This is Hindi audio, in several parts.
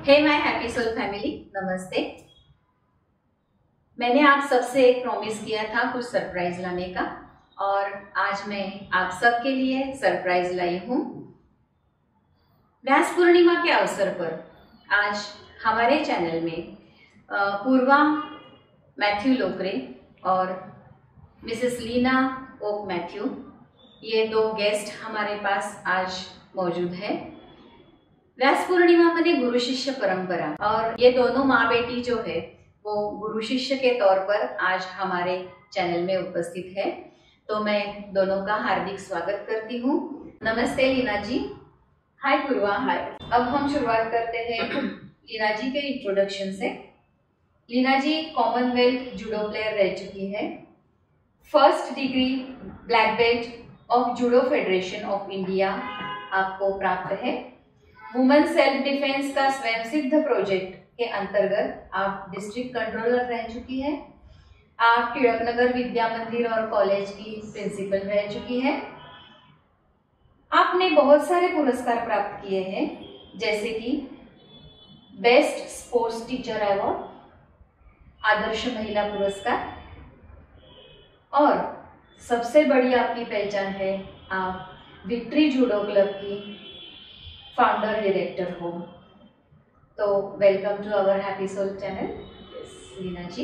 Hey my happy soul family, नमस्ते। मैंने आप सबसे एक प्रॉमिस किया था कुछ सरप्राइज लाने का, और आज मैं आप सबके लिए सरप्राइज लाई हूँ। व्यास पूर्णिमा के अवसर पर आज हमारे चैनल में पूर्वा मैथ्यू लोकरे और मिसेस लीना ओक मैथ्यू, ये दो गेस्ट हमारे पास आज मौजूद है। व्यास पूर्णिमा मध्ये गुरु शिष्य परंपरा, और ये दोनों माँ बेटी जो है वो गुरु शिष्य के तौर पर आज हमारे चैनल में उपस्थित है। तो मैं दोनों का हार्दिक स्वागत करती हूँ। नमस्ते लीना जी। हाय पूर्वा। हाय। अब हम शुरुआत करते हैं लीना जी के इंट्रोडक्शन से। लीना जी कॉमनवेल्थ जूडो प्लेयर रह चुकी है। First degree black belt of judo federation of India आपको प्राप्त है। वुमेन सेल्फ डिफेंस का स्वयं सिद्ध प्रोजेक्ट के अंतर्गत आप डिस्ट्रिक्ट कंट्रोलर रह चुकी है। आप टिळक नगर विद्या मंदिर और कॉलेज की प्रिंसिपल रह चुकी है। आपने बहुत सारे पुरस्कार प्राप्त किए हैं, जैसे कि बेस्ट स्पोर्ट्स टीचर अवार्ड, आदर्श महिला पुरस्कार, और सबसे बड़ी आपकी पहचान है आप विक्ट्री जूडो क्लब की फाउंडर डायरेक्टर हो। तो welcome to our happy soul channel Leena ji.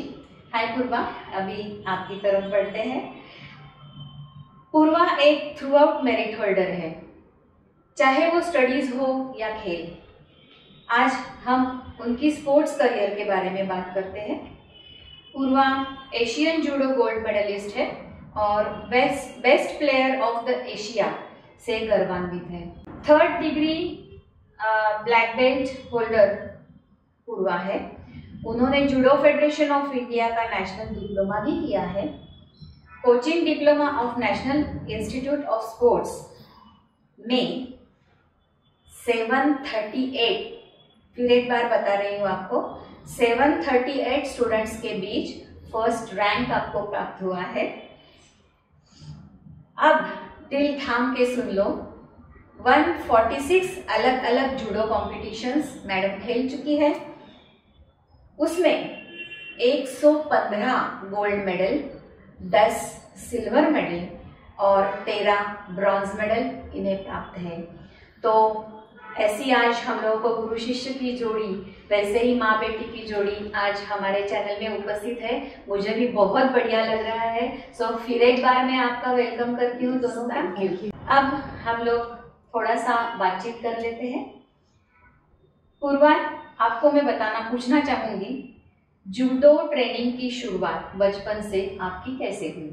Hi Purva. अभी आपकी तरफ बढ़ते हैं। पूर्वा एक थ्रू आउट मेरिट होल्डर है, चाहे वो स्टडीज हो या खेल। आज हम उनकी स्पोर्ट्स करियर के बारे में बात करते हैं। Purva Asian judo gold medalist है और best player of the Asia से गौरवान्वित है। Third degree black belt holder Purva है। उन्होंने जूडो फेडरेशन ऑफ इंडिया का नेशनल डिप्लोमा भी किया है। Coaching diploma of national institute of sports में 738, फिर एक बार बता रही हूँ आपको, 738 स्टूडेंट्स के बीच फर्स्ट रैंक आपको प्राप्त हुआ है। अब दिल थाम के सुन लो, 146 अलग अलग जूडो कॉम्पिटिशंस मैडम खेल चुकी है। उसमें 115 गोल्ड मेडल, 10 सिल्वर मेडल और 13 ब्रॉन्ज मेडल इन्हें प्राप्त है। तो ऐसी आज हम लोगों को गुरु शिष्य की जोड़ी, वैसे ही माँ बेटी की जोड़ी आज हमारे चैनल में उपस्थित है। मुझे भी बहुत बढ़िया लग रहा है। सो फिर एक बार मैं आपका वेलकम करती हूँ दोनों का। अब हम लोग थोड़ा सा बातचीत कर लेते हैं। पूर्वा, आपको मैं पूछना चाहूंगी, जूडो ट्रेनिंग की शुरुआत बचपन से आपकी कैसे हुई?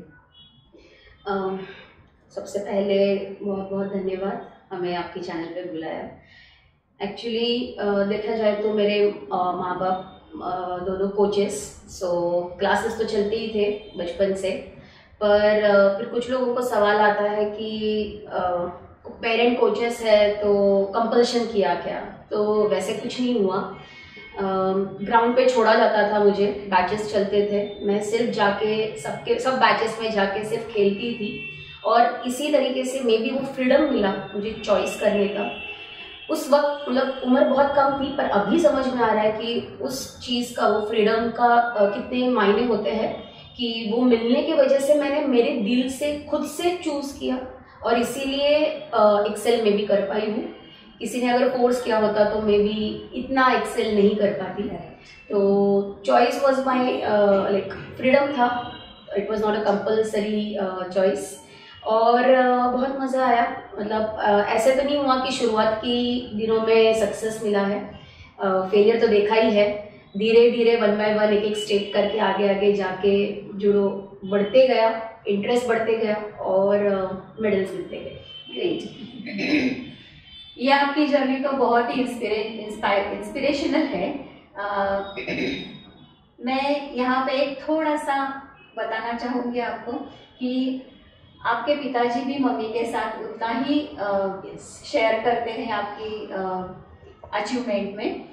सबसे पहले बहुत बहुत धन्यवाद हमें आपके चैनल पे बुलाया। एक्चुअली देखा जाए तो मेरे माँ बाप दोनों कोचेस, सो क्लासेस तो चलते ही थे बचपन से, पर फिर कुछ लोगों को सवाल आता है कि पेरेंट कोचेस है तो कंपल्शन किया क्या? तो वैसे कुछ नहीं हुआ। ग्राउंड पे छोड़ा जाता था मुझे, बैचेस चलते थे, मैं सिर्फ जाके सब बैचेस में जाके सिर्फ खेलती थी, और इसी तरीके से मे बी वो फ्रीडम मिला मुझे चॉइस करने का। उस वक्त मतलब उम्र बहुत कम थी, पर अभी समझ में आ रहा है कि उस चीज़ का, वो फ्रीडम का कितने मायने होते हैं, कि वो मिलने की वजह से मैंने मेरे दिल से खुद से चूज़ किया, और इसीलिए एक्सेल में भी कर पाई हूँ। किसी ने अगर फोर्स किया होता तो मे बी इतना एक्सेल नहीं कर पाती है। तो choice was my like freedom था, it was not a compulsory choice. और बहुत मज़ा आया। मतलब ऐसे तो नहीं हुआ कि शुरुआत की दिनों में सक्सेस मिला है, फेलियर तो देखा ही है। धीरे धीरे 1 बाय 1 एक स्टेप करके आगे आगे जाके जुड़ो बढ़ते गया, इंटरेस्ट बढ़ते गया और मेडल्स मिलते गए। ग्रेट। ये आपकी जर्नी तो बहुत ही इंस्पिरेशनल है। मैं यहाँ पे एक थोड़ा सा बताना चाहूँगी आपको कि आपके पिताजी भी मम्मी के साथ उतना ही शेयर करते हैं आपकी अचीवमेंट में।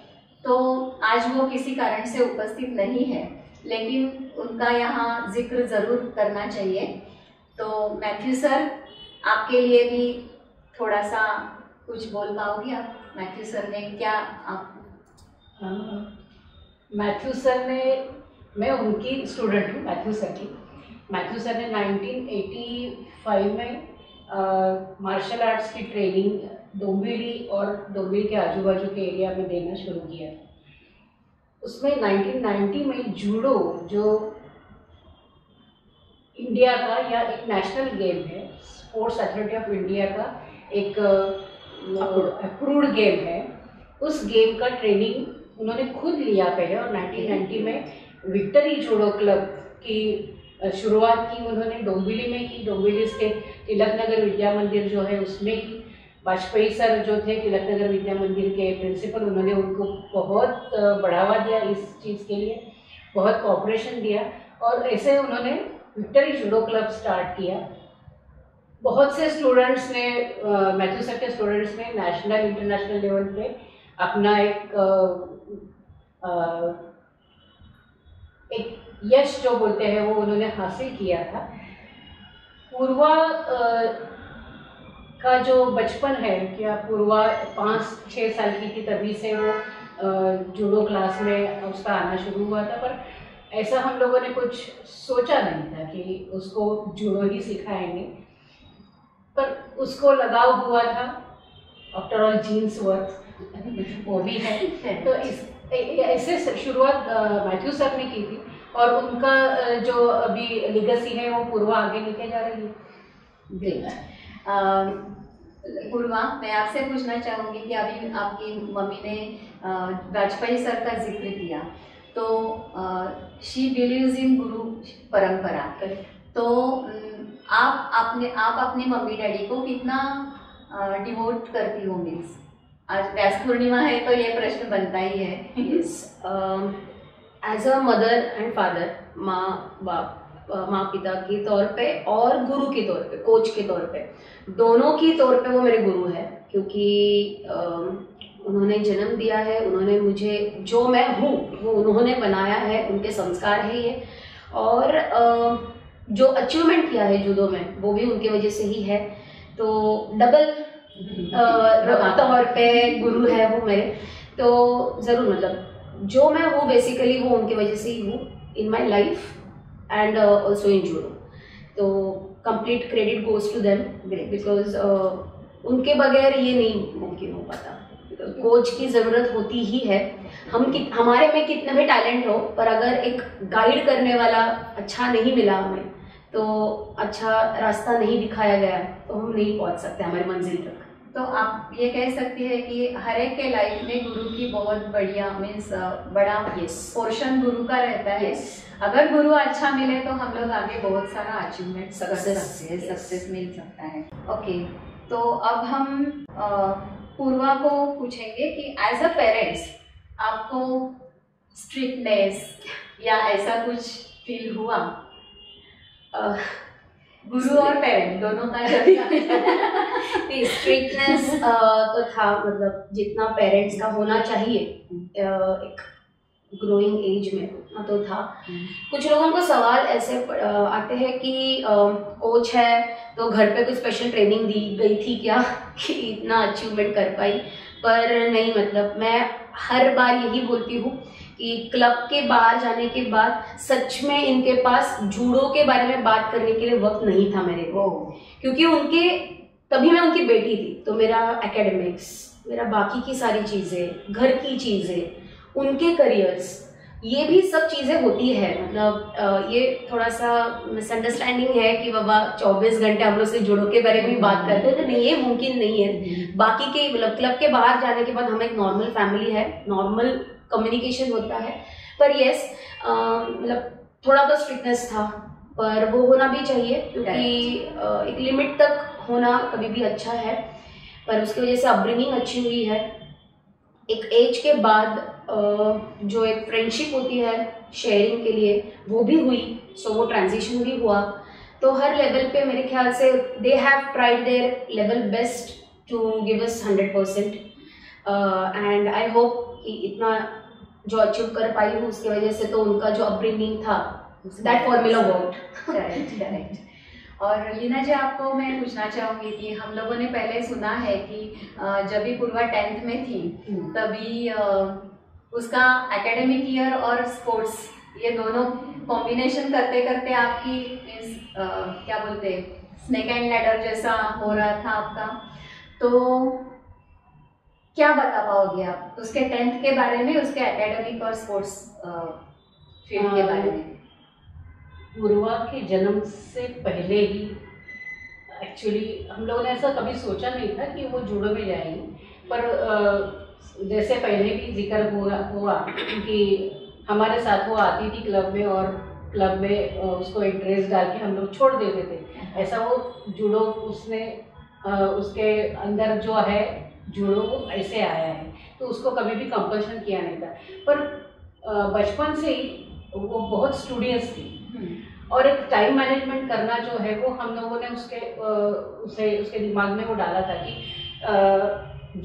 तो आज वो किसी कारण से उपस्थित नहीं है, लेकिन उनका यहाँ जिक्र ज़रूर करना चाहिए। तो मैथ्यू सर, आपके लिए भी थोड़ा सा कुछ बोल पाओगे आप? मैथ्यू सर ने क्या आप मैथ्यू सर ने, मैं उनकी स्टूडेंट हूँ मैथ्यू सर की। मैथ्यू सर ने 1985 में मार्शल आर्ट्स की ट्रेनिंग डोंबिवली और डोंबिवली के आजू बाजू के एरिया में देना शुरू किया। उसमें 1990 में जूडो, जो इंडिया का या एक नेशनल गेम है, स्पोर्ट्स अथॉरिटी ऑफ इंडिया का एक अप्रूव्ड गेम है, उस गेम का ट्रेनिंग उन्होंने खुद लिया पहले। और 1990 में विक्टरी जूडो क्लब की शुरुआत की उन्होंने डोंबिवली में की। डोंबिवली स्थित तिलक नगर विद्या मंदिर जो है उसमें की। वाजपेयी सर जो थे तिलक नगर विद्या मंदिर के प्रिंसिपल, उन्होंने उनको बहुत बढ़ावा दिया इस चीज़ के लिए, बहुत कोऑपरेशन दिया और ऐसे उन्होंने विक्टरी जूडो क्लब स्टार्ट किया। बहुत से स्टूडेंट्स ने, मैथ्यू सर के स्टूडेंट्स ने नेशनल इंटरनेशनल लेवल पे अपना एक यश जो बोलते हैं वो उन्होंने हासिल किया था। पूर्वा का जो बचपन है, क्या पूर्वा 5-6 साल की थी तभी से वो जूडो क्लास में उसका आना शुरू हुआ था, पर ऐसा हम लोगों ने कुछ सोचा नहीं था कि उसको जूडो ही सिखाएंगे, पर उसको लगाव हुआ था। आफ्टर ऑल जीन्स वर्क वो भी है। तो ऐसे शुरुआत मैथ्यू सर ने की थी और उनका जो अभी लेगेसी है वो पूर्वा आगे लेके जा रही है। ग्रेट। पूर्वा, मैं आपसे पूछना चाहूँगी कि अभी आपकी मम्मी ने वाजपेयी सर का जिक्र किया, तो शी बिलीव्स इन गुरु परंपरा। तो आप अपने मम्मी डैडी को कितना डिवोट करती हो? मीन्स आज व्यास पूर्णिमा है तो ये प्रश्न बनता ही है। Yes, as a mother and father, माँ पिता के तौर पे और गुरु के तौर पे, कोच के तौर पे, दोनों के तौर पे वो मेरे गुरु है। क्योंकि उन्होंने जन्म दिया है, उन्होंने मुझे जो मैं हूँ वो उन्होंने बनाया है, उनके संस्कार है ये। और जो अचीवमेंट किया है जूडो में वो भी उनके वजह से ही है। तो डबल तौर पे गुरु है वो मेरे। तो ज़रूर, मतलब जो मैं हूँ बेसिकली वो उनके वजह से ही हूँ in my life and also in judo. तो complete credit goes to them, because उनके बगैर ये नहीं मुमकिन हो पाता। कोच की ज़रूरत होती ही है। हमारे में कितना भी टैलेंट हो, पर अगर एक गाइड करने वाला अच्छा नहीं मिला हमें, तो अच्छा रास्ता नहीं दिखाया गया, तो हम नहीं पहुंच सकते हमारी मंजिल तक। तो आप ये कह सकती है कि हर एक के लाइफ में गुरु की बहुत बढ़िया मीन्स बड़ा पोर्शन गुरु का रहता है। अगर गुरु अच्छा मिले तो हम लोग आगे बहुत सारा अचीवमेंट सक्सेस मिल सकता है। ओके, तो अब हम पूर्वा को पूछेंगे कि एज अ पेरेंट्स आपको स्ट्रिक्टनेस या ऐसा कुछ फील हुआ? गुरु और पेरेंट दोनों का स्ट्रिक्टनेस तो था, मतलब जितना पेरेंट्स का होना चाहिए एक ग्रोइंग एज में उतना तो था। कुछ लोगों को सवाल ऐसे आते हैं कि कोच है तो घर पे कुछ स्पेशल ट्रेनिंग दी गई थी क्या कि इतना अचीवमेंट कर पाई? पर नहीं, मतलब मैं हर बार यही बोलती हूँ कि क्लब के बाहर जाने के बाद सच में इनके पास जूडो के बारे में बात करने के लिए वक्त नहीं था मेरे को। क्योंकि तभी मैं उनकी बेटी थी, तो मेरा एकेडमिक्स, मेरा बाकी की सारी चीज़ें, घर की चीज़ें, उनके करियर्स, ये भी सब चीज़ें होती है। मतलब ये थोड़ा सा मिसअंडरस्टैंडिंग है कि बाबा 24 घंटे हम लोग से जूडो के बारे में बात करते हैं, तो नहीं, ये मुमकिन नहीं है। बाकी के मतलब क्लब के बाहर जाने के बाद हम एक नॉर्मल फैमिली है, नॉर्मल कम्युनिकेशन होता है। पर यस, मतलब थोड़ा तो स्ट्रिक्टनेस था, पर वो होना भी चाहिए क्योंकि एक लिमिट तक होना कभी भी अच्छा है। पर उसकी वजह से अपब्रिंगिंग अच्छी हुई है। एक एज के बाद जो एक फ्रेंडशिप होती है शेयरिंग के लिए, वो भी हुई, सो वो ट्रांजिशन भी हुआ। तो हर लेवल पे मेरे ख्याल से they have tried their level best to give us 100%, and I hope कि इतना जो अचीव कर पाई हूँ उसकी वजह से तो उनका जो अपब्रिंगिंग था, दैट फॉर्मूला वर्कड। करेक्ट। और लीना जी, आपको मैं पूछना चाहूँगी कि हम लोगों ने पहले सुना है कि जब भी पूर्वा 10th में थी तभी उसका एकेडमिक ईयर और स्पोर्ट्स ये दोनों कॉम्बिनेशन करते करते आपकी क्या बोलते स्नेक एंड लैडर जैसा हो रहा था आपका, तो क्या बता पाओगे आप उसके 10th के बारे में, उसके एकेडमिक और स्पोर्ट्स फील्ड के बारे में? पूर्वा के जन्म से पहले ही एक्चुअली हम लोगों ने ऐसा कभी सोचा नहीं था कि वो जूडो में जाएंगी, पर जैसे पहले भी जिक्र हुआ कि हमारे साथ वो आती थी क्लब में, और क्लब में उसको इंटरेस्ट डाल के हम लोग छोड़ देते थे। ऐसा वो जूडो उसने उसके अंदर जो है जूडो वो ऐसे आया है, तो उसको कभी भी कंपल्शन किया नहीं था। पर बचपन से ही वो बहुत स्टूडियस थी, और एक टाइम मैनेजमेंट करना जो है वो हम लोगों ने उसके दिमाग में वो डाला था कि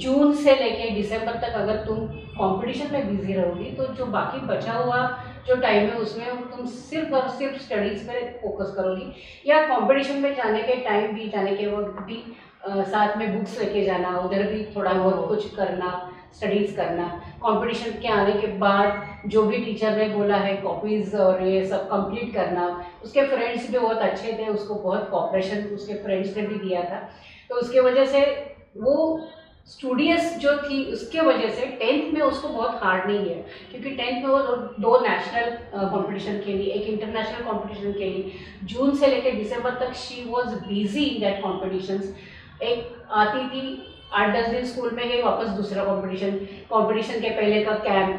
जून से लेके दिसंबर तक अगर तुम कंपटीशन में बिजी रहोगी तो जो बाकी बचा हुआ जो टाइम है उसमें तुम सिर्फ और सिर्फ स्टडीज पे फोकस करोगी, या कंपटीशन में जाने के टाइम भी, जाने के वक्त भी साथ में बुक्स लेके जाना, उधर भी थोड़ा बहुत कुछ करना, स्टडीज़ करना। कंपटीशन के आने के बाद जो भी टीचर ने बोला है कॉपीज़ और ये सब कंप्लीट करना। उसके फ्रेंड्स भी बहुत अच्छे थे, उसको बहुत कोऑपरेशन उसके फ्रेंड्स ने भी दिया था, तो उसके वजह से वो स्टूडियस जो थी उसके वजह से 10th में उसको बहुत हार्ड नहीं गया, क्योंकि 10th में वो 2 नेशनल कंपटीशन खेली, एक इंटरनेशनल कंपटीशन खेली। जून से लेकर दिसंबर तक she was busy in that competitions. एक आती थी 8-10 दिन स्कूल में गई, वापस दूसरा कंपटीशन के पहले का कैंप,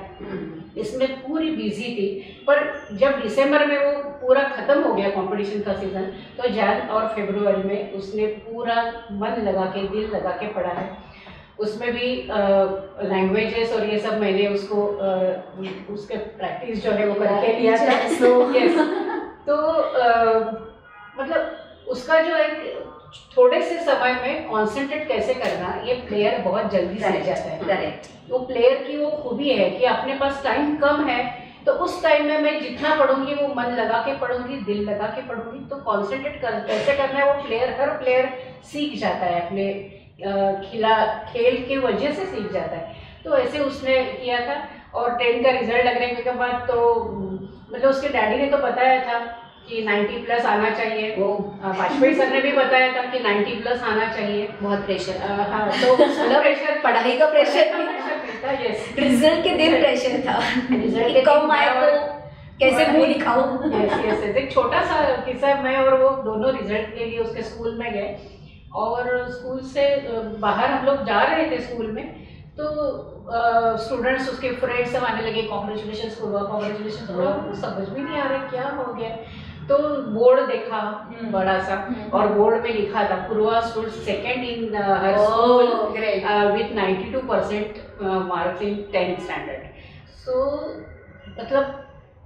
इसमें पूरी बिजी थी। पर जब दिसंबर में वो पूरा ख़त्म हो गया कंपटीशन का सीज़न, तो जैन और फरवरी में उसने पूरा मन लगा के, दिल लगा के पढ़ा है। उसमें भी लैंग्वेजेस और ये सब मैंने उसको उसके प्रैक्टिस जो है वो करके लिया था। यस, तो मतलब उसका जो एक थोड़े से समय में कॉन्सेंट्रेट कैसे करना, ये प्लेयर बहुत जल्दी सीख जाता है। करेक्ट। तो प्लेयर की वो खूबी है कि अपने पास टाइम कम है, तो उस टाइम में मैं जितना पढ़ूंगी वो मन लगा के पढ़ूंगी, दिल लगा के पढ़ूंगी, तो कॉन्सेंट्रेट कैसे करना है वो हर प्लेयर सीख जाता है, अपने खेल की वजह से सीख जाता है। तो ऐसे उसने किया था, और 10 का रिजल्ट लगने के बाद तो मतलब उसके डैडी ने तो बताया था कि 90+ आना चाहिए, वो वाजपेयी सर ने भी बताया था कि 90+ आना चाहिए। बहुत प्रेशर। हाँ, तो प्रेशर, पढ़ाई का प्रेशर था। यस, रिजल्ट के दिन प्रेशर था, रिजल्ट कम आए तो कैसे मुंह दिखाऊं। यस, एक छोटा सा किस्सा, मैं और वो दोनों रिजल्ट के लिए उसके स्कूल में गए, और स्कूल से बाहर हम लोग जा रहे थे स्कूल में, तो स्टूडेंट्स उसके फ्रेंड्स सब आने लगे, कॉन्ग्रेचुलेशंस कॉन्ग्रेचुलेशंस, समझ में नहीं आ रहा क्या हो गया। तो बोर्ड देखा बड़ा सा, और बोर्ड में लिखा था Purva stood second in her school with 92% marks in 10th standard. So मतलब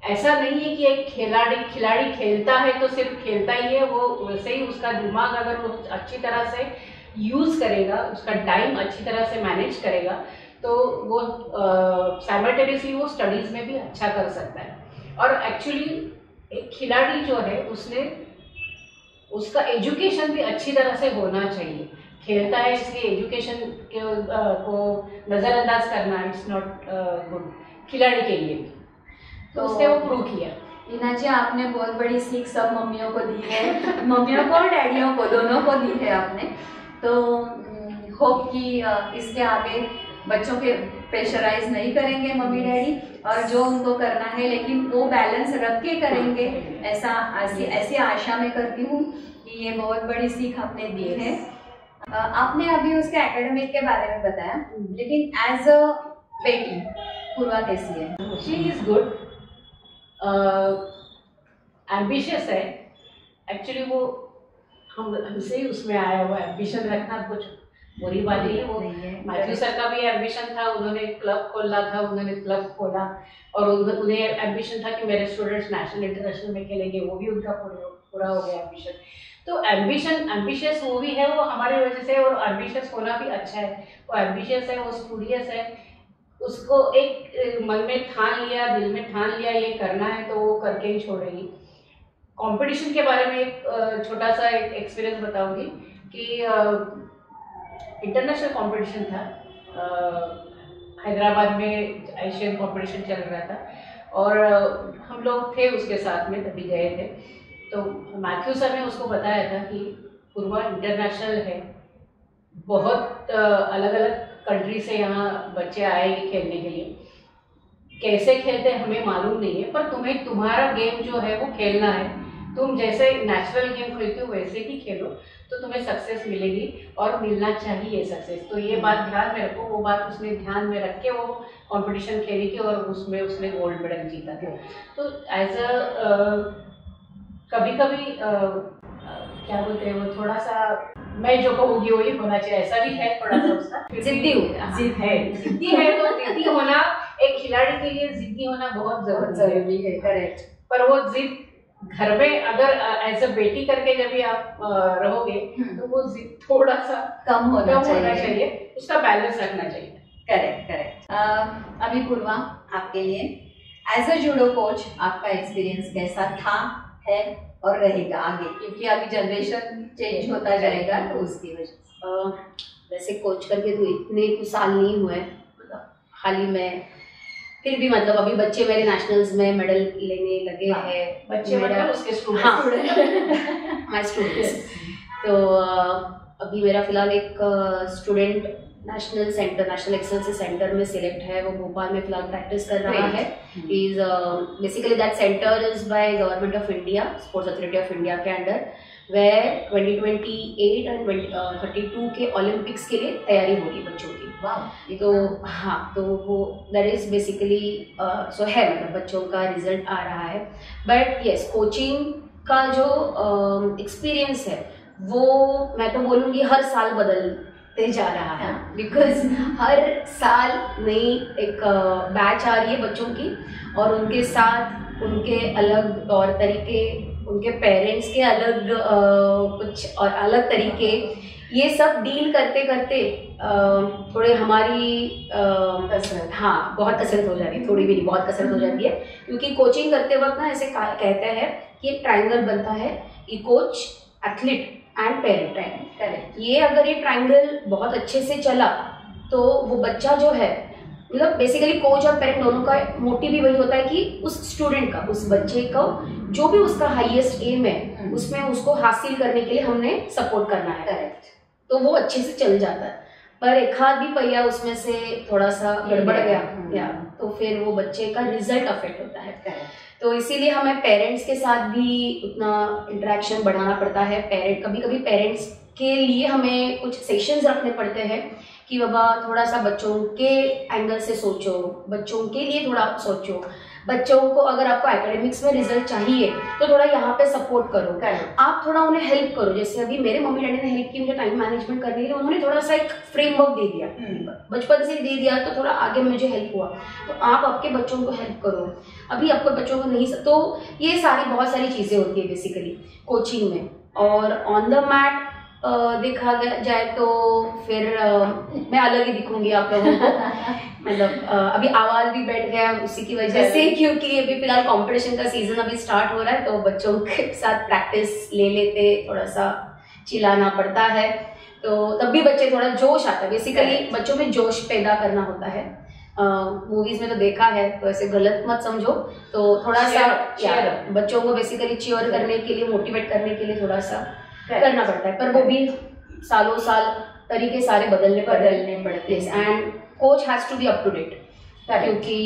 ऐसा नहीं है कि एक खिलाड़ी खेलता है तो सिर्फ खेलता ही है, वो वैसे ही उसका दिमाग अगर वो अच्छी तरह से यूज़ करेगा, उसका टाइम अच्छी तरह से मैनेज करेगा, तो वो साइमल्टेनियसली वो स्टडीज़ में भी अच्छा कर सकता है। और एक्चुअली एक खिलाड़ी जो है उसका एजुकेशन भी अच्छी तरह से होना चाहिए। खेलता है इसलिए एजुकेशन को नज़रअंदाज करना इट्स नॉट गुड खिलाड़ी के लिए। तो उसने वो प्रूव किया। लीना जी, आपने बहुत बड़ी सीख सब मम्मियों को दी है, मम्मियों को और डैडियों को, दोनों को दी है आपने। तो होप कि इसके आगे बच्चों के प्रेशराइज नहीं करेंगे मम्मी डैडी, और जो उनको करना है लेकिन वो बैलेंस रख के करेंगे, ऐसी आशा मैं करती हूँ कि ये बहुत बड़ी सीख आपने दी है। आपने अभी उसके एकेडमिक के बारे में बताया, लेकिन एज अ बेटी पूर्वा कैसी है? शी इज गुड, एम्बिशियस है। एक्चुअली वो हमसे ही उसमें आया हुआ एम्बिशन रखना कुछ बुरी बात नहीं है। वो मैथ्यू सर का भी एम्बिशन था, उन्होंने क्लब खोला था, उन्होंने क्लब खोला, और उन्हें एम्बिशन था कि मेरे स्टूडेंट्स नेशनल इंटरनेशनल में खेलेंगे, वो भी उनका पूरा हो गया एम्बिशन। तो एम्बिशियस वो भी है, वो हमारी वजह से, और एम्बिशियस होना भी अच्छा है। वो एम्बिशियस है, वो स्टूडियस है, उसको एक मन में ठान लिया, दिल में ठान लिया ये करना है, तो वो करके ही छोड़ेगी। कंपटीशन के बारे में एक छोटा सा एक एक्सपीरियंस बताऊंगी कि इंटरनेशनल कंपटीशन था हैदराबाद में एशियन कंपटीशन चल रहा था और हम लोग थे उसके साथ में, तभी गए थे। तो मैथ्यू सर ने उसको बताया था कि पूर्वा इंटरनेशनल है, बहुत अलग अलग कंट्री से यहाँ बच्चे आएंगे खेलने के लिए, कैसे खेलते हैं हमें मालूम नहीं है, पर तुम्हें तुम्हारा गेम जो है वो खेलना है, तुम जैसे नेचुरल गेम खेलते हो वैसे ही खेलो तो तुम्हें सक्सेस मिलेगी और मिलना चाहिए सक्सेस। तो ये बात ध्यान में रखो। वो बात उसने ध्यान में रख के वो कंपटीशन खेली थी और उसमें उसने गोल्ड मेडल जीता था। तो एज अ कभी कभी क्या बोलते हैं वो, थोड़ा सा मैं जो कहूँगी वही होना चाहिए, ऐसा भी है थोड़ा सा उसका जिद्दी जिद है, जिद्दी है। तो जिद्दी होना एक खिलाड़ी के लिए जिद्दी होना बहुत जरूरी है। करेक्ट। पर वो जिद घर में अगर एज अ बेटी करके जब भी आप रहोगे तो वो जिद थोड़ा सा कम होना चाहिए, उसका बैलेंस रखना चाहिए। Correct correct. अभी पूर्वा, आपके लिए एज अ जूडो कोच आपका एक्सपीरियंस कैसा था, है और रहेगा आगे, क्योंकि अभी जनरेशन चेंज होता जाएगा तो उसकी वजह से। वैसे कोच करके तो इतने कुछ साल नहीं हुए, मतलब हाल ही में, फिर भी मतलब अभी बच्चे मेरे नेशनल्स में मेडल लेने लगे हैं। बच्चे मतलब उसके स्टूडेंट्स। हाँ, माय स्टूडेंट्स। तो अभी मेरा फिलहाल एक स्टूडेंट नेशनल एक्सेलेंस सेंटर में सिलेक्ट है, वो भोपाल में फिलहाल प्रैक्टिस कर रहा है। Is basically that centre is by government of India, sports authority of India के अंडर, वेयर 2028 एंड 2032 के ओलंपिक्स के लिए तैयारी होगी बच्चों की। तो हाँ, तो वो दैट इज बेसिकली सो है, मतलब बच्चों का रिजल्ट आ रहा है। बट यस, कोचिंग का जो एक्सपीरियंस है वो मैं तो बोलूँगी हर साल बदलते जा रहा है, बिकॉज हर साल नई एक बैच आ रही है बच्चों की, और उनके साथ उनके अलग तौर तरीके, उनके पेरेंट्स के अलग कुछ और अलग तरीके, ये सब डील करते करते थोड़े हमारी हाँ बहुत कसरत हो जा रही है, थोड़ी भी नहीं बहुत कसरत हो जाती है। क्योंकि कोचिंग करते वक्त ना ऐसे कहते हैं कि एक ट्रायंगल बनता है कि coach, athlete and parent. Correct. ये अगर ये ट्रायंगल बहुत अच्छे से चला तो वो बच्चा जो है, मतलब बेसिकली कोच और पेरेंट दोनों का मोटिव भी वही होता है कि उस स्टूडेंट का, उस बच्चे को जो भी उसका हाईएस्ट एम है उसमें उसको हासिल करने के लिए हमने सपोर्ट करना है। करेक्ट। तो वो अच्छे से चल जाता है। पर एक हाथ भी पहिया उसमें से थोड़ा सा गड़बड़ गया तो फिर वो बच्चे का रिजल्ट अफेक्ट होता है। तो इसीलिए हमें पेरेंट्स के साथ भी उतना इंटरेक्शन बढ़ाना पड़ता है। कभी कभी पेरेंट्स के लिए हमें कुछ सेशंस रखने पड़ते हैं कि बाबा थोड़ा सा बच्चों के एंगल से सोचो, बच्चों के लिए थोड़ा सोचो, बच्चों को अगर आपको एकेडमिक्स में रिजल्ट चाहिए तो थोड़ा यहाँ पे सपोर्ट करो, आप थोड़ा उन्हें हेल्प करो। जैसे अभी मेरे मम्मी डैडी ने हेल्प की मुझे टाइम मैनेजमेंट करने के लिए, उन्होंने थोड़ा सा एक फ्रेमवर्क दे दिया, बचपन से दे दिया, तो थोड़ा आगे मुझे हेल्प हुआ। तो आप आपके बच्चों को हेल्प करो, अभी आपके बच्चों को नहीं। तो ये बहुत सारी चीज़ें होती है बेसिकली कोचिंग में। और ऑन द मैट देखा जाए तो फिर मैं अलग ही दिखूंगी आप लोगों को। मतलब अभी आवाज भी बैठ गया उसी की वजह से, क्योंकि अभी फिलहाल कंपटीशन का सीजन अभी स्टार्ट हो रहा है, तो बच्चों के साथ प्रैक्टिस ले लेते थोड़ा सा चिल्लाना पड़ता है, तो तब भी बच्चे थोड़ा जोश आता है। बेसिकली बच्चों में जोश पैदा करना होता है। मूवीज में तो देखा है, तो ऐसे गलत मत समझो। तो थोड़ा सा बच्चों को बेसिकली चीयर करने के लिए, मोटिवेट करने के लिए थोड़ा सा करना पड़ता है। पर वो भी सालों साल तरीके सारे बदलने पड़ते हैं। And coach has to be up to date, क्योंकि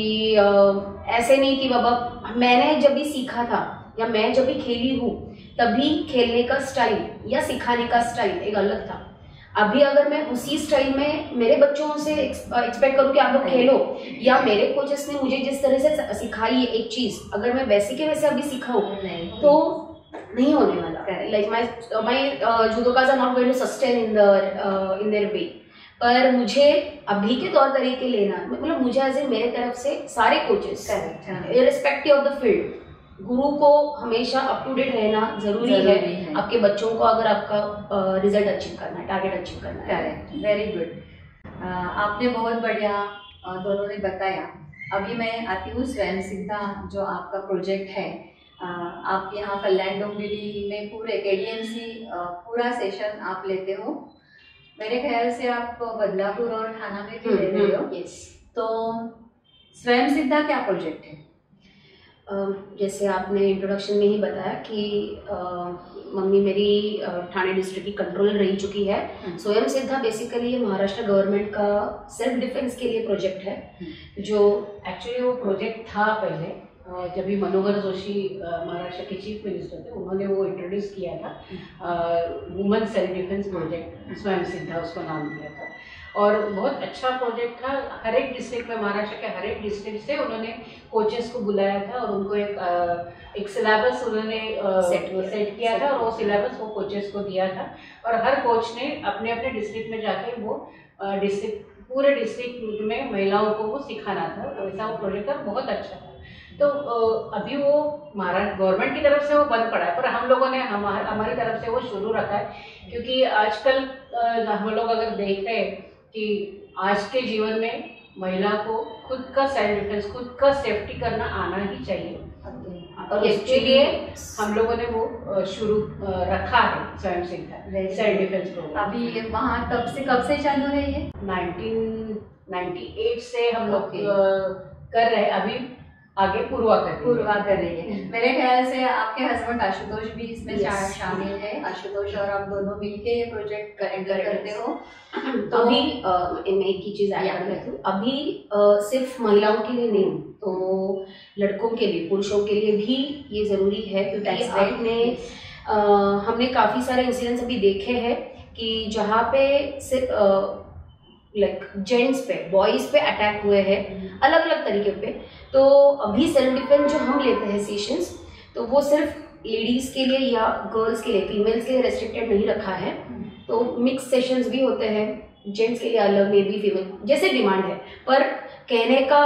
ऐसे नहीं कि बाबा मैंने जब भी सीखा था या मैं जब भी खेली हूँ तभी खेलने का स्टाइल या सिखाने का स्टाइल एक अलग था। अभी अगर मैं उसी स्टाइल में मेरे बच्चों से एक्सपेक्ट करूँ कि आप लोग खेलो, या मेरे कोचेस ने मुझे जिस तरह से सिखाई है एक चीज़, अगर मैं वैसे के वैसे अभी सिखाऊँ तो नहीं होने वाला। Like my judokas are not going to sustain in their way. पर मुझे अभी के तौर तरीके लेना, मतलब मुझे एज ए मेरे तरफ से सारे coaches irrespective of the field, गुरु को हमेशा अप टू डेट रहना जरूरी है आपके बच्चों को, अगर आपका रिजल्ट अचीव करना है, टारगेट अचीव करना है। Correct, very good. आपने बहुत बढ़िया दोनों ने बताया। अभी मैं आती हूँ स्वयं सिद्धा, जो आपका प्रोजेक्ट है। आप यहाँ कल्याण डोंबिवली में पूरे KDMC पूरा सेशन आप लेते हो। मेरे ख्याल से आप बदलापुर और थाना में भी ले रहे हो। यस। तो स्वयं सिद्धा क्या प्रोजेक्ट है? जैसे आपने इंट्रोडक्शन में ही बताया कि मम्मी मेरी ठाणे डिस्ट्रिक्ट की कंट्रोलर रह चुकी है। स्वयं सिद्धा बेसिकली महाराष्ट्र गवर्नमेंट का सेल्फ डिफेंस के लिए प्रोजेक्ट है, जो एक्चुअली वो प्रोजेक्ट था पहले जब भी मनोहर जोशी महाराष्ट्र के चीफ मिनिस्टर थे, उन्होंने वो इंट्रोड्यूस किया था वुमेन सेल्फ डिफेंस प्रोजेक्ट, स्वयं सिद्धा उसको नाम दिया था। और बहुत अच्छा प्रोजेक्ट था। हर एक डिस्ट्रिक्ट में, महाराष्ट्र के हर एक डिस्ट्रिक्ट से उन्होंने कोचेस को बुलाया था और उनको एक सिलेबस उन्होंने सेट किया था, और वो सिलेबस वो कोचेस को दिया था। और हर कोच ने अपने अपने डिस्ट्रिक्ट में जाके वो पूरे डिस्ट्रिक्ट में महिलाओं को वो सिखाना था। वैसा वो प्रोजेक्ट था, बहुत अच्छा था। तो अभी वो महाराष्ट्र गवर्नमेंट की तरफ से वो बंद पड़ा है, पर हम लोगों ने हमारी तरफ से वो शुरू रखा है, क्योंकि आजकल हम लोग अगर देख रहे हैं कि आज के जीवन में महिला को खुद का सेल्फ डिफेंस, खुद का सेफ्टी करना आना ही चाहिए। और इसके लिए हम लोगों ने वो शुरू रखा है स्वयं सिद्धा सेल्फ डिफेंस प्रोग्राम। अभी वहाँ कब से चालू है ये? 1998 से हम लोग कर रहे हैं। अभी आगे पूर्वा कर रही है। मेरे ख्याल से आपके हस्बैंड आशुतोष भी इसमें शामिल है। आशुतोष और आप दोनों मिलके ये प्रोजेक्ट करते हो। तो अभी मैं एक ही चीज़ ऐड कर लेती हूँ। अभी सिर्फ महिलाओं के लिए नहीं, तो लड़कों के लिए, पुरुषों के लिए भी ये ज़रूरी है, क्योंकि हमने काफ़ी सारे इंसिडेंट्स अभी देखे हैं कि जहाँ पे सिर्फ लाइक जेंट्स पे, बॉयज़ पे अटैक हुए हैं अलग अलग तरीके पे। तो अभी सेल्फ डिफेंस जो हम लेते हैं सेशंस, तो वो सिर्फ लेडीज़ के लिए या गर्ल्स के लिए, फीमेल्स के लिए रेस्ट्रिक्टेड नहीं रखा है। तो मिक्स सेशंस भी होते हैं, जेंट्स के लिए अलग, मे बी फीमेल, जैसे डिमांड है। पर कहने का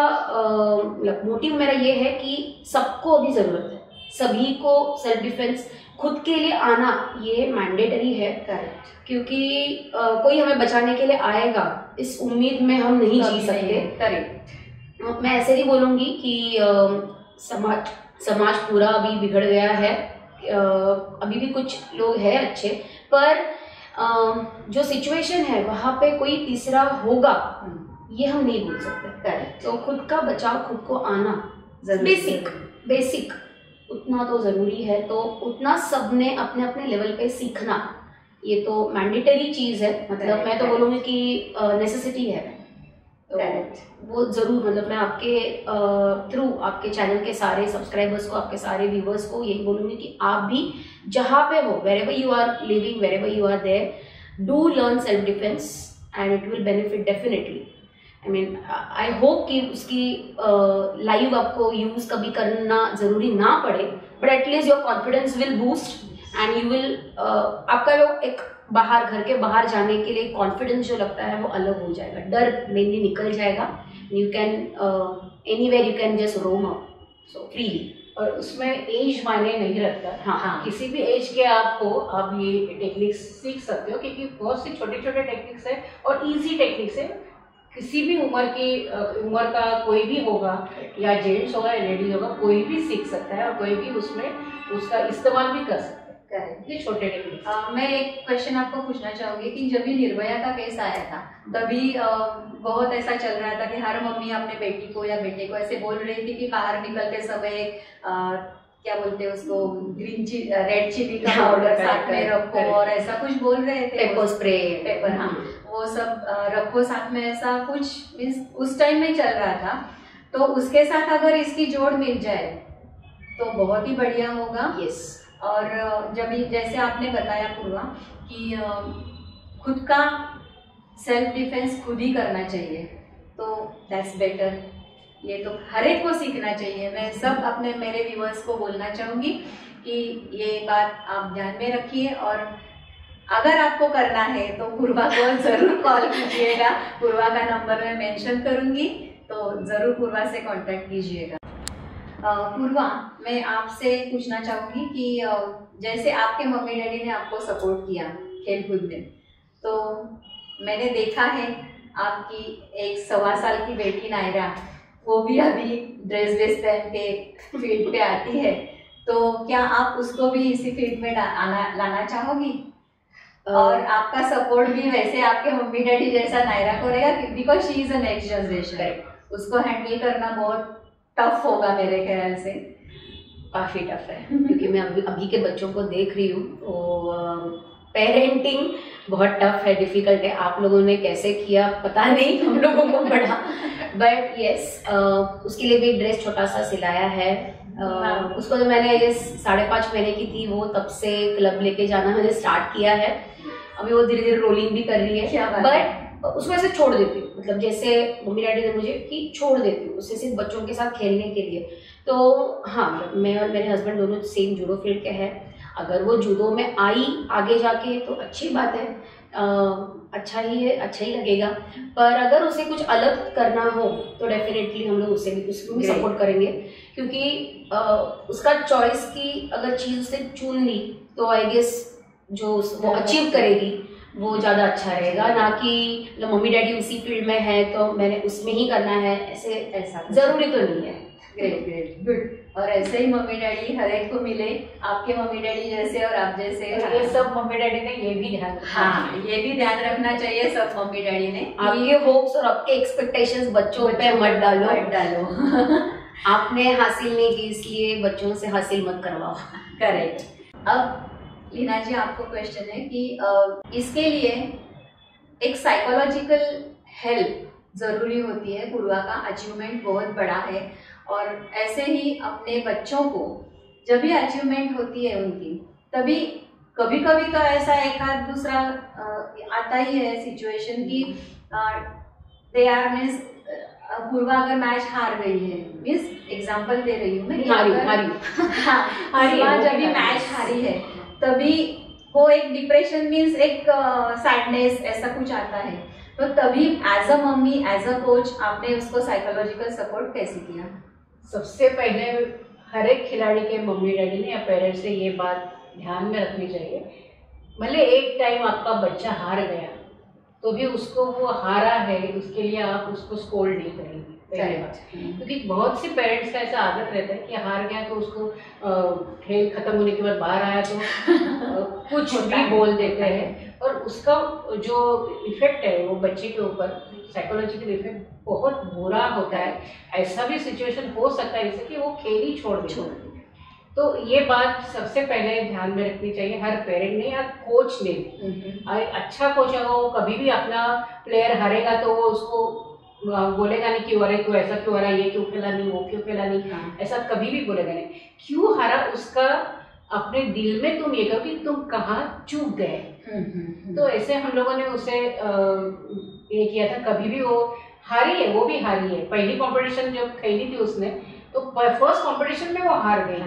मोटिव मेरा ये है कि सबको अभी ज़रूरत है, सभी को सेल्फ डिफेंस खुद के लिए आना ये मैंडेटरी है। करेक्ट। क्योंकि कोई हमें बचाने के लिए आएगा, इस उम्मीद में हम नहीं जी सकते। करेक्ट। मैं ऐसे नहीं बोलूँगी कि समाज पूरा अभी बिगड़ गया है, अभी भी कुछ लोग हैं अच्छे, पर जो सिचुएशन है वहाँ पे कोई तीसरा होगा ये हम नहीं बोल सकते। करेक्ट। तो खुद का बचाव, खुद को आना बेसिक उतना तो ज़रूरी है। तो उतना सबने अपने अपने लेवल पे सीखना, ये तो मैंडेटरी चीज़ है। मतलब मैं तो बोलूँगी कि नेसेसिटी है। तो वो ज़रूर, मतलब मैं आपके थ्रू आपके चैनल के सारे सब्सक्राइबर्स को, आपके सारे व्यूवर्स को यही बोलूँगी कि आप भी जहाँ पे हो, wherever you are living, wherever you are there, do learn self defense and it will benefit definitely. I mean, I hope कि उसकी लाइव आपको यूज़ कभी करना ज़रूरी ना पड़े, but at least your confidence will boost and you will आपका जो एक बाहर, घर के बाहर जाने के लिए कॉन्फिडेंस जो लगता है वो अलग हो जाएगा, डर मेनली निकल जाएगा। You can anywhere you can just roam up so freely. और उसमें एज मायने नहीं रखता। हाँ। किसी भी एज के आप ये टेक्निक्स सीख सकते हो, क्योंकि बहुत सी छोटे छोटे टेक्निक्स है और इजी टेक्निक्स है। किसी भी उम्र का कोई भी होगा, या जेंट्स होगा या लेडीज होगा, कोई भी सीख सकता है और कोई भी उसमें उसका इस्तेमाल भी कर सकता है। ये छोटे टेक्निक्स। मैं एक क्वेश्चन आपको पूछना चाहूँगी कि जब ये निर्भया का केस आया था, तभी बहुत ऐसा चल रहा था कि हर मम्मी अपने बेटी को या बेटे को ऐसे बोल रही थी कि बाहर निकलते समय क्या बोलते हैं उसको, रेड चिली का पाउडर साथ में रखो, और ऐसा कुछ बोल रहे थे, पेपर स्प्रे, पेपर, हाँ, वो सब रखो साथ में, ऐसा कुछ मीन्स उस टाइम में चल रहा था। तो उसके साथ अगर इसकी जोड़ मिल जाए तो बहुत ही बढ़िया होगा। यस। और जब जैसे आपने बताया पूर्वा कि खुद का सेल्फ डिफेंस खुद ही करना चाहिए, तो दैट्स बेटर। ये तो हर एक को सीखना चाहिए। मैं सब अपने मेरे व्यूअर्स को बोलना चाहूँगी कि ये बात आप ध्यान में रखिए, और अगर आपको करना है तो पूर्वा को ज़रूर कॉल कीजिएगा। पूर्वा का नंबर मैं मेंशन करूँगी, तो ज़रूर पूर्वा से कांटेक्ट कीजिएगा। पूर्वा, मैं आपसे पूछना चाहूँगी कि जैसे आपके मम्मी डैडी ने आपको सपोर्ट किया खेल कूद में, तो मैंने देखा है आपकी एक 1.25 साल की बेटी नायरा, वो भी अभी ड्रेस पहन के फील्ड पे आती है, तो क्या आप उसको भी इसी फील्ड में लाना चाहोगी? और आपका सपोर्ट भी वैसे आपके मम्मी डैडी जैसा नायरा को रहेगा, because she is a next generation. उसको हैंडल करना बहुत टफ होगा मेरे ख्याल से। काफ़ी टफ है क्योंकि मैं अभी के बच्चों को देख रही हूँ, तो पेरेंटिंग बहुत टफ है, डिफिकल्ट है। आप लोगों ने कैसे किया पता नहीं, हम लोगों को पढ़ा, बट यस उसके लिए भी ड्रेस छोटा सा सिलाया है। उसको तो मैंने ये 5.5 महीने की थी वो, तब से क्लब लेके जाना मैंने स्टार्ट किया है। अभी वो धीरे धीरे रोलिंग भी कर रही है, बट उसको ऐसे छोड़ देती हूँ, मतलब जैसे मम्मी डैडी ने मुझे कि छोड़ देती हूँ उससे, सिर्फ बच्चों के साथ खेलने के लिए। तो हाँ, मैं और मेरे हस्बैंड दोनों सेम जूडो फील्ड के हैं। अगर वो जूडो में आई आगे जाके तो अच्छी बात है, अच्छा ही है, अच्छा ही लगेगा। पर अगर उसे कुछ अलग करना हो तो डेफिनेटली हम लोग उसे भी सपोर्ट करेंगे, क्योंकि उसका चॉइस की अगर चीज़ उसे चुन ली तो आई गेस जो वो अचीव करेगी वो ज़्यादा अच्छा रहेगा, ना कि मम्मी डैडी उसी फील्ड में है तो मैंने उसमें ही करना है, ऐसा ज़रूरी तो नहीं है। Great great good. और ऐसे ही मम्मी डैडी हर एक को मिले, आपके मम्मी डैडी जैसे और आप जैसे। ये सब मम्मी डैडी ने ये भी ध्यान रखना, हाँ ये भी ध्यान रखना चाहिए सब मम्मी डैडी ने। आपके होप्स और आपके एक्सपेक्टेशंस बच्चों पे मत डालो आपने हासिल नहीं की इसलिए बच्चों से हासिल मत करवाओ। करेक्ट। अब लीना जी आपको क्वेश्चन है कि इसके लिए एक साइकोलॉजिकल हेल्प जरूरी होती है। पूर्वा का अचीवमेंट बहुत बड़ा है और ऐसे ही अपने बच्चों को जब भी अचीवमेंट होती है उनकी, तभी कभी कभी तो ऐसा एक आध दूसरा आता ही है सिचुएशन की दे आर मीन्स पूर्वा अगर मैच हार गई है, मीन्स एग्जांपल दे रही हूँ मैं, जब भी मैच हारी है तभी वो एक डिप्रेशन मीन्स एक सैडनेस ऐसा कुछ आता है, तो तभी as a mummy as a coach आपने उसको साइकोलॉजिकल सपोर्ट कैसे किया? सबसे पहले हर एक खिलाड़ी के मम्मी डैडी ने या पेरेंट्स से ये बात ध्यान में रखनी चाहिए, भले एक टाइम आपका बच्चा हार गया तो भी उसको वो हारा है उसके लिए आप उसको स्कोल्ड नहीं करेंगे पहले बात। क्योंकि बहुत से पेरेंट्स का ऐसा आदत रहता है कि हार गया तो उसको खेल खत्म होने के बाद बाहर आया तो कुछ भी बोल देते हैं, और उसका जो इफेक्ट है वो बच्चे के ऊपर साइकोलॉजिकल इफेक्ट बहुत बुरा होता है। ऐसा भी सिचुएशन हो सकता है जैसे कि वो खेल ही छोड़ दे। तो ये बात सबसे पहले ध्यान में रखनी चाहिए हर पेरेंट ने या कोच ने भी। अच्छा कोच अगर वो कभी भी अपना प्लेयर हारेगा तो वो उसको बोलेगा नहीं क्यों अरे तू ऐसा क्यों हारा, ये क्यों खेला नहीं, वो क्यों खेला नहीं, ऐसा कभी भी बोलेगा नहीं। क्यों हारा उसका अपने दिल में तुम ये कहो कि तुम कहाँ चूक गए। तो ऐसे हम लोगों ने उसे ये किया था, कभी भी वो हारी है, वो भी हारी है। पहली कंपटीशन जब खेली थी उसने तो फर्स्ट कंपटीशन में वो हार गई,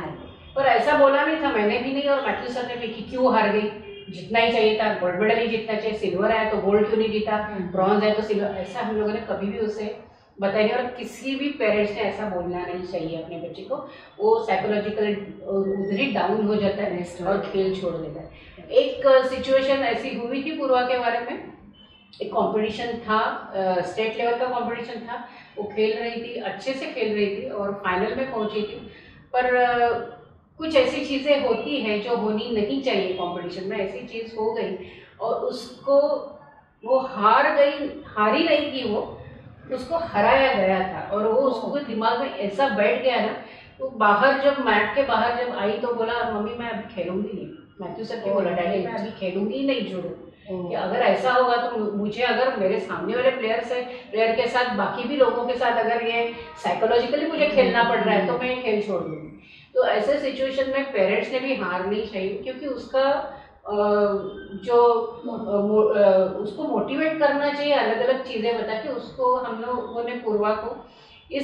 पर ऐसा बोला नहीं था, मैंने भी नहीं और मैथ्यू सर ने भी कि क्यों हार गई, जितना ही चाहिए था, गोल्ड मेडल ही जीतना चाहिए, सिल्वर आया तो गोल्ड क्यों नहीं जीता, ब्रॉन्ज आया तो सिल्वर, ऐसा हम लोगों ने कभी भी उसे बताया नहीं। और किसी भी पेरेंट्स ने ऐसा बोलना नहीं चाहिए अपने बच्चे को, वो साइकोलॉजिकल उधर ही डाउन हो जाता है और खेल छोड़ देता है। एक सिचुएशन ऐसी हुई थी पूर्वा के बारे में, एक कंपटीशन था, स्टेट लेवल का कंपटीशन था, वो खेल रही थी, अच्छे से खेल रही थी और फाइनल में पहुंची थी, पर कुछ ऐसी चीज़ें होती हैं जो होनी नहीं चाहिए कंपटीशन में, ऐसी चीज़ हो गई और उसको वो हारी नहीं थी, वो उसको हराया गया था और वो उसको दिमाग में ऐसा बैठ गया ना, तो बाहर जब मैट के बाहर जब आई तो बोला मम्मी मैं अभी खेलूंगी नहीं, मैथ्यू सर के बोला डैडी मैं अभी खेलूंगी नहीं जूडो, कि अगर ऐसा होगा तो मुझे अगर मेरे सामने वाले प्लेयर के साथ बाकी भी लोगों के साथ अगर ये साइकोलॉजिकली मुझे खेलना पड़ रहा है तो मैं खेल छोड़ दूंगी। तो ऐसे सिचुएशन में पेरेंट्स ने भी हार नहीं चाहिए, क्योंकि उसका जो उसको मोटिवेट करना चाहिए, अलग अलग चीज़ें बता के उसको। हम लोगों ने पूर्वा को ये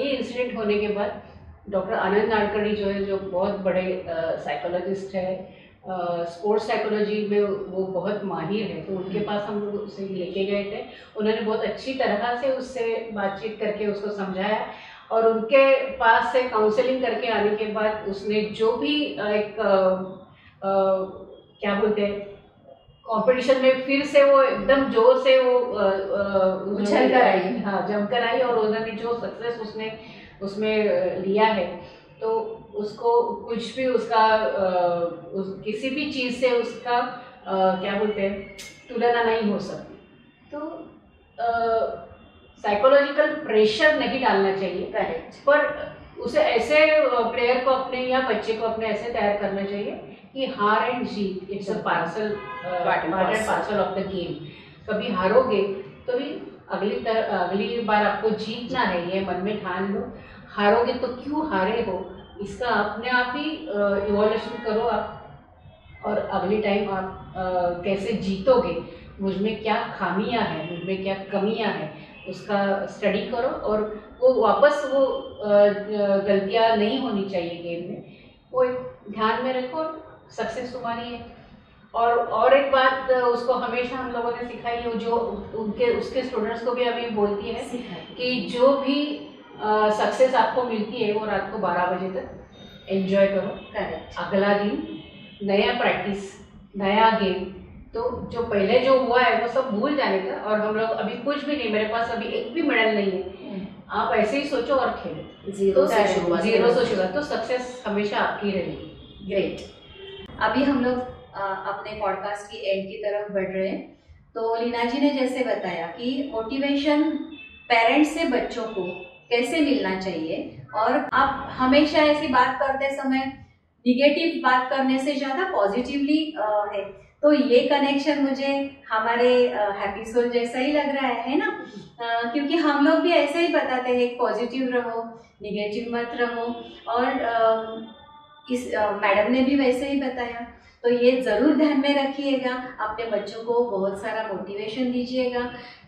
इंसिडेंट होने के बाद डॉक्टर आनंद नाडकर्णी जो है, जो बहुत बड़े साइकोलॉजिस्ट है, स्पोर्ट्स साइकोलॉजी में वो बहुत माहिर है, तो उनके पास हम लोग उसे लेके गए थे। उन्होंने बहुत अच्छी तरह से उससे बातचीत करके उसको समझाया और उनके पास से काउंसलिंग करके आने के बाद उसने जो भी एक क्या बोलते हैं कंपटीशन में फिर से वो एकदम जोर से वो उछल कर आई, हाँ जमकर आई, और उन्होंने जो सक्सेस उसने उसमें लिया है तो उसको कुछ भी उसका किसी भी चीज़ से उसका क्या बोलते हैं तुलना नहीं हो सकती। तो साइकोलॉजिकल प्रेशर नहीं डालना चाहिए। करेक्ट। पर उसे ऐसे प्लेयर को अपने या बच्चे को अपने ऐसे तैयार करना चाहिए कि हार and Jeet it's a part and parcel of the game. कभी हारोगे तो भी अगली बार आपको जीतना है, ये मन में ठान लो। हारोगे तो क्यों हारे हो इसका अपने आप ही इवोल्यूशन करो आप, और अगली टाइम आप कैसे जीतोगे, मुझ में क्या खामियां हैं, मुझ में क्या कमियां हैं, उसका स्टडी करो। और वो वापस वो गलतियां नहीं होनी चाहिए गेम में, वो ध्यान में रखो, सक्सेस तुम्हारी है। और एक बात उसको हमेशा हम लोगों ने सिखाई है, जो उसके स्टूडेंट्स को भी अभी बोलती है कि जो भी सक्सेस आपको मिलती है वो रात को 12 बजे तक एंजॉय करो। करेक्ट। अगला दिन नया प्रैक्टिस, नया गेम, तो जो पहले जो हुआ है वो सब भूल जाने का। और हम लोग अभी कुछ भी नहीं, मेरे पास अभी एक भी मेडल नहीं है, आप ऐसे ही सोचो और खेलो। जीरो से शुरुआत, तो सक्सेस हमेशा आपकी रहेगी। ग्रेट। अभी हम लोग अपने पॉडकास्ट की एंड की तरफ बढ़ रहे हैं। तो लीना जी ने जैसे बताया कि मोटिवेशन पेरेंट्स से बच्चों को कैसे मिलना चाहिए, और आप हमेशा ऐसी बात करते समय निगेटिव बात करने से ज़्यादा पॉजिटिवली है, तो ये कनेक्शन मुझे हमारे हैप्पी सोल जैसा ही लग रहा है ना। क्योंकि हम लोग भी ऐसे ही बताते हैं, पॉजिटिव रहो, निगेटिव मत रहो, और इस मैडम ने भी वैसे ही बताया। तो ये ज़रूर ध्यान में रखिएगा, अपने बच्चों को बहुत सारा मोटिवेशन दीजिएगा,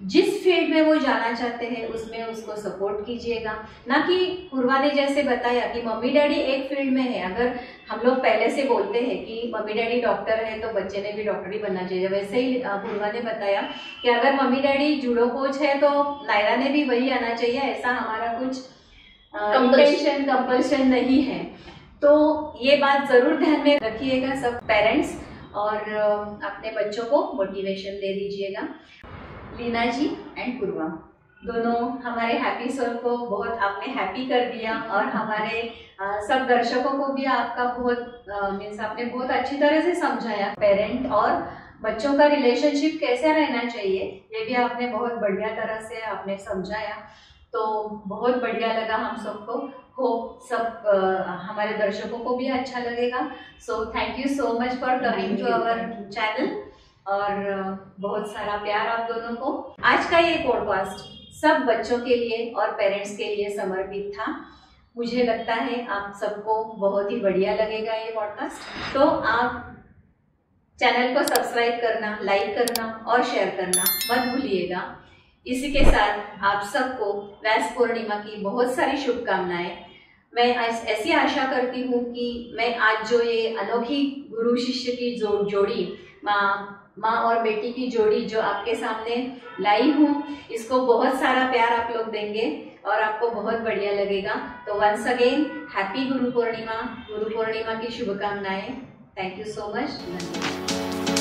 जिस फील्ड में वो जाना चाहते हैं उसमें उसको सपोर्ट कीजिएगा। ना कि पूर्वा ने जैसे बताया कि मम्मी डैडी एक फील्ड में है, अगर हम लोग पहले से बोलते हैं कि मम्मी डैडी डॉक्टर है तो बच्चे ने भी डॉक्टर ही बनना चाहिए, वैसे ही पूर्वा ने बताया कि अगर मम्मी डैडी जूडो कोच है तो नायरा ने भी वही आना चाहिए, ऐसा हमारा कुछ कंपल्शन नहीं है। तो ये बात ज़रूर ध्यान में रखिएगा सब पेरेंट्स, और अपने बच्चों को मोटिवेशन दे दीजिएगा। लीना जी एंड पूर्वा दोनों हमारे हैप्पी सोल को बहुत आपने हैप्पी कर दिया, और हमारे सब दर्शकों को भी आपका बहुत मीन्स आपने बहुत अच्छी तरह से समझाया। पेरेंट और बच्चों का रिलेशनशिप कैसे रहना चाहिए ये भी आपने बहुत बढ़िया तरह से आपने समझाया, तो बहुत बढ़िया लगा हम सबको। हो सब हमारे दर्शकों को भी अच्छा लगेगा। So thank you so much for coming to our channel, और बहुत सारा प्यार आप दोनों को। आज का ये पॉडकास्ट सब बच्चों के लिए और पेरेंट्स के लिए समर्पित था। मुझे लगता है आप सबको बहुत ही बढ़िया लगेगा ये पॉडकास्ट। तो आप चैनल को सब्सक्राइब करना, लाइक करना और शेयर करना मत भूलिएगा। इसी के साथ आप सबको व्यास पूर्णिमा की बहुत सारी शुभकामनाएं। मैं ऐसी आशा करती हूँ कि मैं आज जो ये अनोखी गुरु शिष्य की जोड़ी, माँ और बेटी की जोड़ी जो आपके सामने लाई हूँ, इसको बहुत सारा प्यार आप लोग देंगे और आपको बहुत बढ़िया लगेगा। तो once again happy Guru Purnima की शुभकामनाएं। Thank you so much.